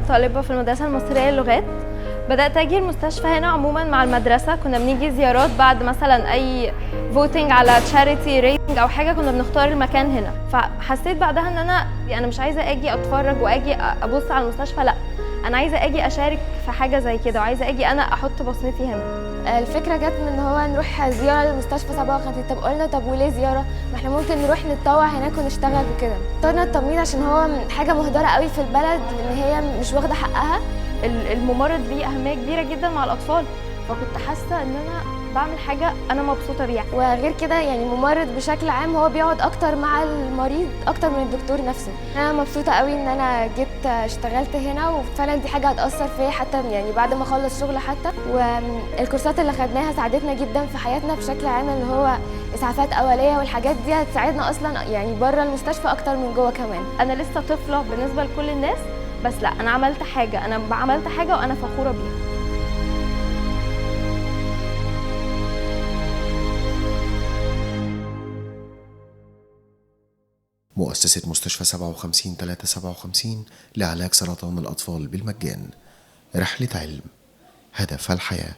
طالبة في المدرسة المصرية للغات. بدأت أجي المستشفى هنا عموما مع المدرسة، كنا بنيجي زيارات بعد مثلا أي فوتنج على تشاريتي ريتنج أو حاجة، كنا بنختار المكان هنا. فحسيت بعدها إن أنا مش عايزة أجي أتفرج وأجي أبص على المستشفى، لأ أنا عايزة أجي أشارك في حاجة زي كده، وعايزة أجي أنا أحط بصمتي هنا. الفكرة جت من ان هو نروح زيارة للمستشفى 57. طب قلنا طب وليه زيارة؟ ما احنا ممكن نروح نتطوع هناك ونشتغل وكده. اخترنا التمريض عشان هو حاجة مهدرة قوي في البلد، ان هي مش واخدة حقها. الممرض ليه أهمية كبيرة جدا مع الأطفال، فكنت حاسة إن أنا بعمل حاجة أنا مبسوطة بيها. وغير كده يعني الممرض بشكل عام هو بيقعد اكتر مع المريض اكتر من الدكتور نفسه. انا مبسوطة قوي ان انا جيت اشتغلت هنا، وفعلا دي حاجة هتأثر فيا حتى يعني بعد ما اخلص شغل حتى. والكورسات اللي خدناها ساعدتنا جدا في حياتنا بشكل عام، اللي هو اسعافات اولية والحاجات دي هتساعدنا اصلا يعني بره المستشفى اكتر من جوه كمان. أنا لسه طفلة بالنسبة لكل الناس، بس لا أنا عملت حاجة وأنا فخورة بيها. مؤسسة مستشفى 57 لعلاج سرطان الأطفال بالمجان. رحلة علم، هدف الحياة.